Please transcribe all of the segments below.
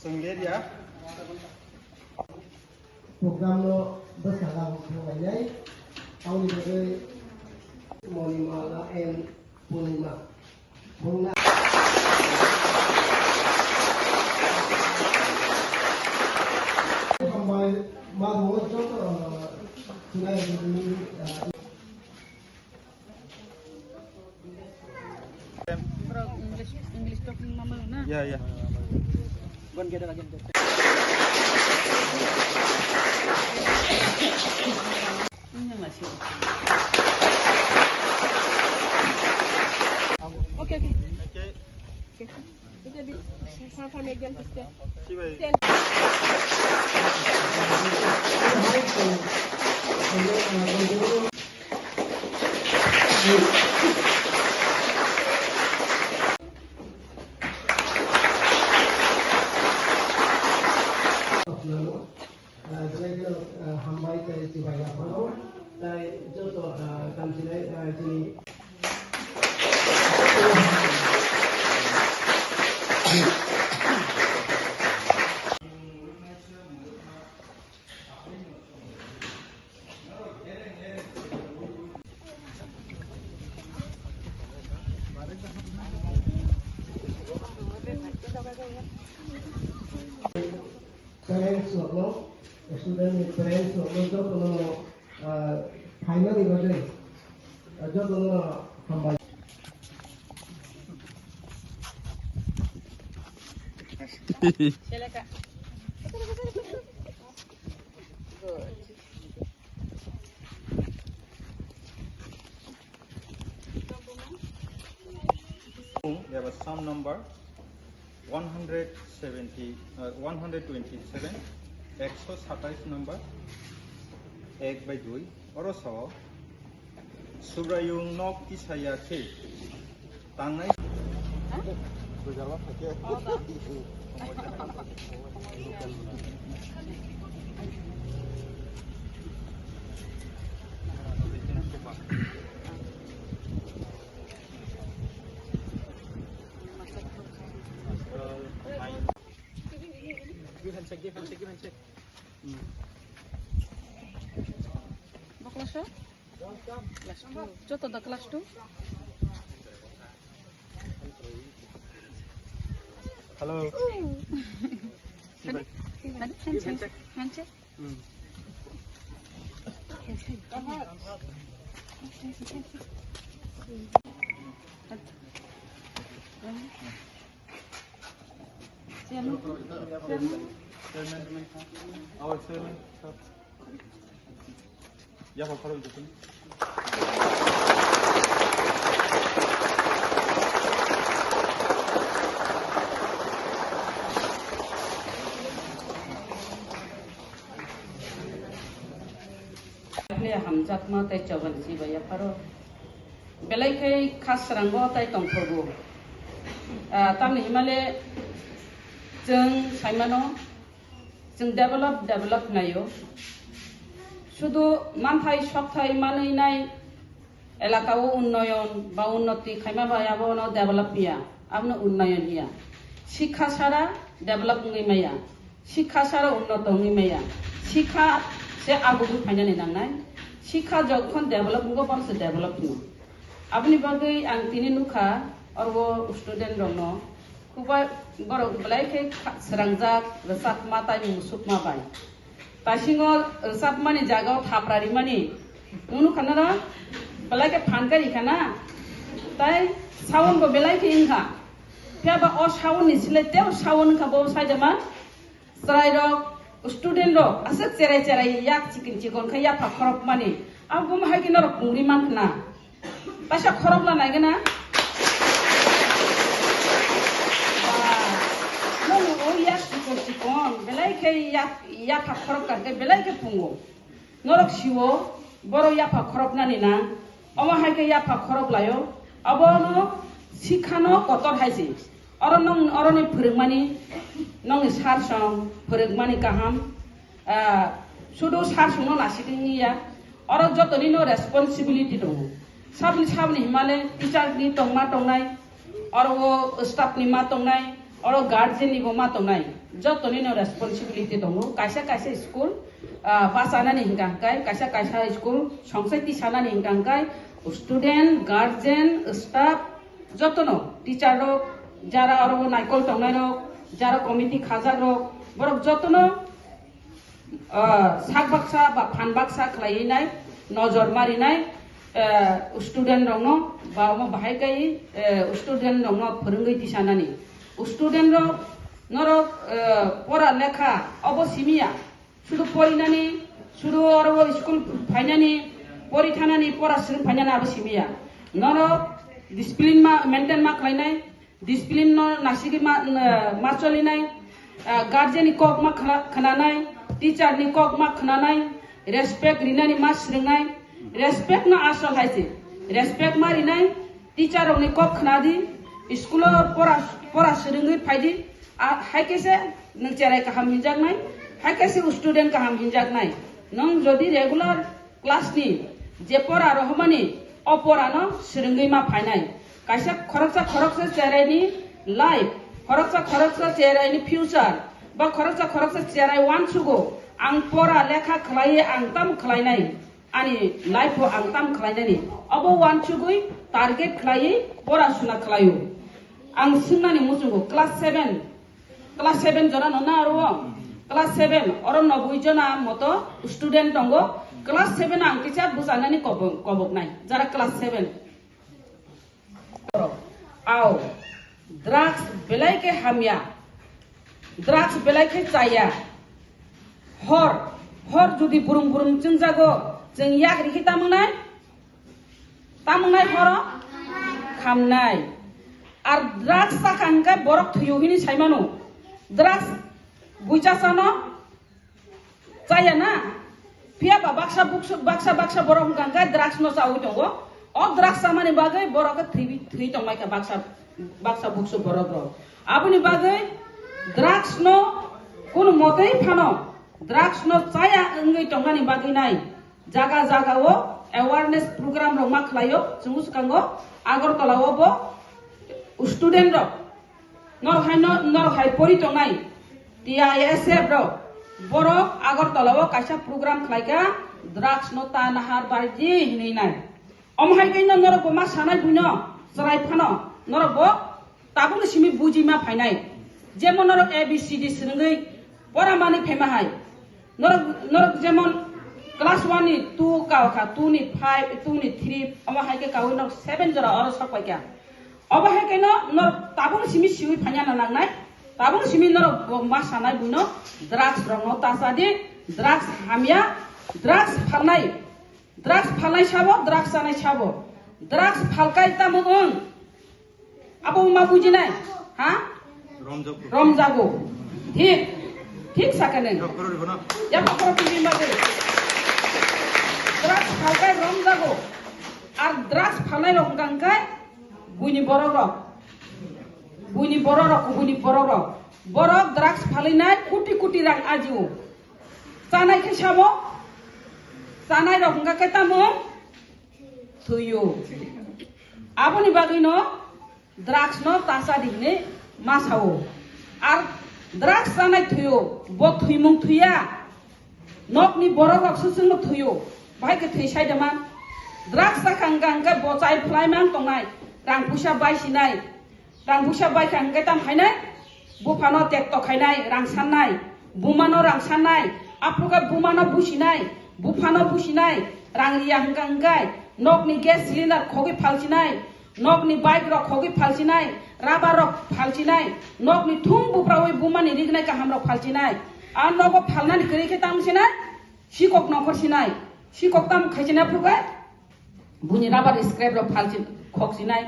Senggeria. Program lo bersalah mengenai tahun ini Monimala and Punima. Sampai mahu contoh sungai ini. English talking mama na. Yeah. Gon geda lagi. Ini masih. Okay. Jadi sama median kita. Hambai dari Cibaya Palo dari Joto Kamsilai di parents lo student parents lo jo kono final ibade jo kono hambai Silakan. There was some number 127 127 number 1/2 어로서 수라용 nok isaya ke tangnai berjalan pakai Give handshake. Kelas 2? Kelas 2. Contoh dah kelas 2. Hello. Handshake. Handshake. Our chairman. Ya, Pak Farul itu. Hamzat ma tai cawan si baya paro belai kai khas ranggo tai tongfogo tam ni himale jeng saimano jeng develop nayo শুধু মানথাই সবথাই মানই নাই এলাকাও উন্নয়ন বা উন্নতি Khaimah ভাইয়াবো ন develop হিয়া আপনি উন্নয়ন হিয়া শিক্ষা ছাড়া ডেভেলপ নই মাইয়া শিক্ষা ছাড়া উন্নত নই মাইয়া শিক্ষা সে আগুন ফাইনালি নাংনাই শিক্ষা যখন ডেভেলপ নগো পারছে ডেভেলপ নো আপনি বাগৈ আং তিনি নুখা অরবো স্টুডেন্ট দङ খুবা বড় বলাইকে সরংজাক রসাক মাতাই মুসুক মাবাই Pasingo sab mani jagao thaprari mani unu khanara belai ke phankari khana tai saun bo belai ke inga pya ba o saun ni sile teo saun kha bo sai jama sarai ro student ro asa cerai yak cikon kha ya phakrop mani abu ma hagi nor pungri man khana pasha khorop la nagena cikon belai ke ya phakrop ka ke belai ke pungo norok siwo boro ya phakrop nani na oma hai ke ya phakrop layo abono sikhano kotor haisi oroni phurungmani nong sarsong phurungmani kaham sudo sarsono nasidingni ya oro jotoni no responsibility dong sabni himale teacher ni tongma tongnai oro staff ni ma tongnai oro guardian ni bo ma tong nai jotoni no responsibility tongo kaisa kaisa school pasana ni hingkang kai kaisa school songsai ti sana ni hingkang kai student guardian staff jotono teacher rok jara oro naikol tongnai rok jara committee khajak rok borok jotono sak baksa ba phan baksa khlainai nojor marinai student rongno ba mo bahai kai student rongno phorungoi ti sanani student rok norok pora lekha obo simia sudu porinani sudu oro school phainani pori thanani pora sing phainani abo simia norok discipline ma maintain ma khlainai discipline no nasigi ma cholinai guardian ni kok ma khananai teacher ni kok ma khananai respect rinani ma sringnai respect na asal haise respect ma rinai teacher ni kok khanadi school pora sringi phaidi haikese nang cherai kaham hinjak nai haikese student kaham hinjak nai nang jodi regular class ni je pora rohmani opora no sringi ma phainai kaisa khoroksa cherai ni life khoroksa cherai ni future ba khoroksa cherai want to go ang pora lekha khlai ang tam khlai nai ani life ho ang tam khlai nai abo want to go target khlai pora suna khlaio ang sinna ni musungo class 7 jona nona aro class 7 oro 90 jona moto student tongo class 7 ang teacher busanani kobok nai jara class 7 आओ drugs belai ke hamya drugs belai ke chaya hor judi burung jeng jago jeng yak riki tamungnai horo khamnai ar drugs sakangka borok thuyogini saimano drugs buichasano chaya na pia ba baksa borok gangka drugs no sawi tongo o drugs samani bagai borok thui tongmai ka baksa buksu borok ro abuni bagai drugs no kono motei phano drugs no chaya ngai tongani bagai nai jaga o awareness program ro maklayo chungus kango agartala obo student ro nor hai pori tongai TISF ro borok agartala o kaisa program khlaika drugs no tanahar barji hinai nai omhai kaino norok ma sanai buino sarai phano norok bo tabung simi buji ma phainai jemon norok ABCD srungai pora mani phema hai norok jemon class 1 ni 2 ka 2 ni 5 2 ni 3 ama hai ke ka no 7 jara oro sapai ka oba hai kaino norok tabung simi siwi phanya na nangnai tabung simi norok ma sanai buino drugs rongno tasadi drugs hamya drugs phalnai sabo drugs sanai sabo drugs phalkai tamung abo ma bujinai ha rom jago ঠিক sakane ya pakoro pili mage drugs phalkai rom jago ar drugs phalnai rok gangkai buini borok borok drugs phalinai kuti rang ajiu chanai ke sabo chanai rok gangkai tamung thuyo aboni bagino drugs no tasa digne masao ar drugs sanai thuyo bo thuimung thuya nokni borok rok susung thuyo bai ke thai dama drugs sakangga bo chai flaimang tongnai rang pusa bai sinai rang pusa bai kangga tam hainai bufano tek to khainai rang sanai bumano rang sanai apuka bumano businai bufano businai rang riya hanggangai nokni gas cylinder khogi phalchinai nokni bike rok khogi phalchinai rubber rok phalchinai nokni thung buprawi bumani rignai ka hamrok phalchinai ar nogo phalnani kri ke tamsinai sikok nokor sinai sikok tam khaichinai phugai buni rubber scrap rok phalchin khoksinai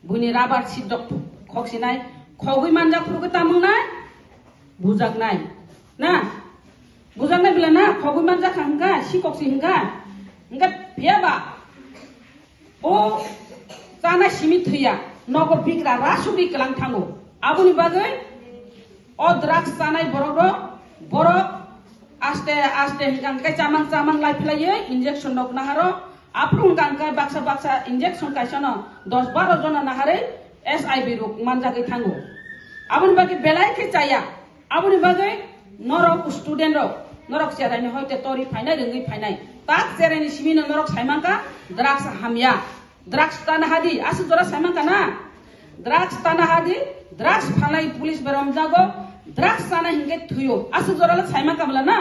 buni rubber seat rok khoksinai khogi manja phugai tamungnai bujaknai na bujaknai bila na khogi manja khangga sikok singa nga piaba o sana simi thuya nogo bikra rasuri kelang thango abuni bagai o drugs sanai borok aste hingkai camang lai phlaiye injection nok naharo aprung gangkai baksa injection kaisono 10-12 jona nahare SIV rok manjagai thango aboni bagi belai ke caya aboni bagi norok student rok norok cerani hoite tori phainai rengi phainai tak cerani simino norok saimangka drugs hamya drugs tan hadi asu jora saimangka na drugs tan hadi drugs phanai police berom jago drugs sana hinge thuyo asu jora la saimangka bala na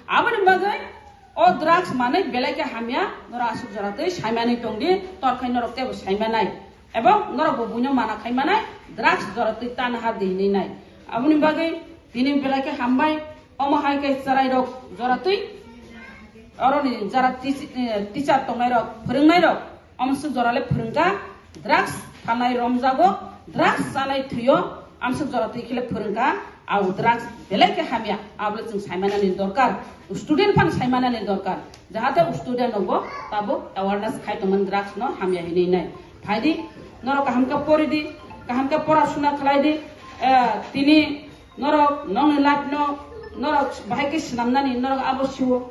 aboni bagi o drugs manai belai ke hamya nora asu jora tei saimani tongdi torkai norok te saimanai এবং নরক বুঝো মানা খাইমানাই দ্রাক্স জরতে টান হাত দিই নাই আপনি বাগে দিনে বেলাকে হামবাই অমহাইকে চারাই রক জরাতুই অরনি যারা টিচার তংনাই রক फोरोंनाय রক আমসু জরালে फोरोंगा দ্রাক্স ফানাই রমজাগো দ্রাক্স জানাই থুयो আমসু জরাতুই খেলে फोरोंगा আউ দ্রাক্স বেলাকে হামিয়া আবলে जों সাইমানানি দরকার স্টুডেন্ট ফান সাইমানানি দরকার যাহাতে স্টুডেন্ট হবো তাবো অ্যাওয়ারনেস খাইতমন দ্রাক্স ন হামিয়া হিনি নাই ভাইদি নরক কাহামকে পড়িদি কাহামকে পড়াশোনা খালাইদি তিনি নরক নং লাইফ নরক বাহাইকে সিনামনানি নরক আবশ্যক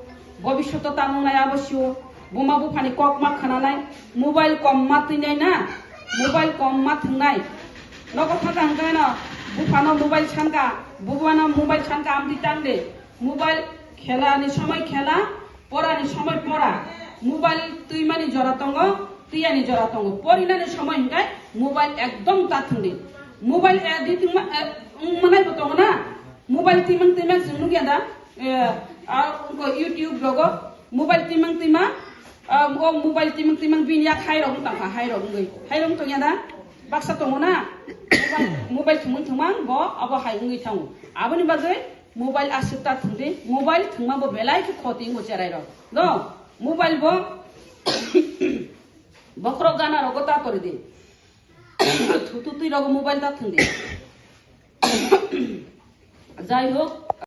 ভবিষ্যৎ তামনাই আবশ্যক বোমা বুফানি কক মা খানানাই মোবাইল কম মা তিনাই না মোবাইল কম মা থংনাই নগর থাকা হাঙ্গাই না বুফানো মোবাইল ছানকা বুবানো মোবাইল ছানকা আমদি টাংদে মোবাইল খেলানি সময় খেলা পড়ানি সময় পড়া মোবাইল তুই মানি জরাতঙ্গ তিয়ানি জরাতঙ্গ পরিনানি সময় হিঙ্গাই মোবাইল একদম তাথুন্দি মোবাইল এডিটিং মানাই বতঙ্গ না মোবাইল তিমাং তিমাং जोंनु गया उनको यूट्यूब लोगो मोबाइल तिमां तिमा ओ मोबाइल तिमां तिमां बिनिया खाइरं तांखा हाइरं तो यादा बाक्सा दङ ना मोबाइल थुमन थुमां ब अब हाइंगै थांगो आबनि बागै मोबाइल आसुता थुंदे मोबाइल थुमा ब बेलाय के खति ngo cherai ro no mobile ब बखरो गाना रगो ता तरि दे थुतुतुइ रगो मोबाइल ता थुंदे যাই হোক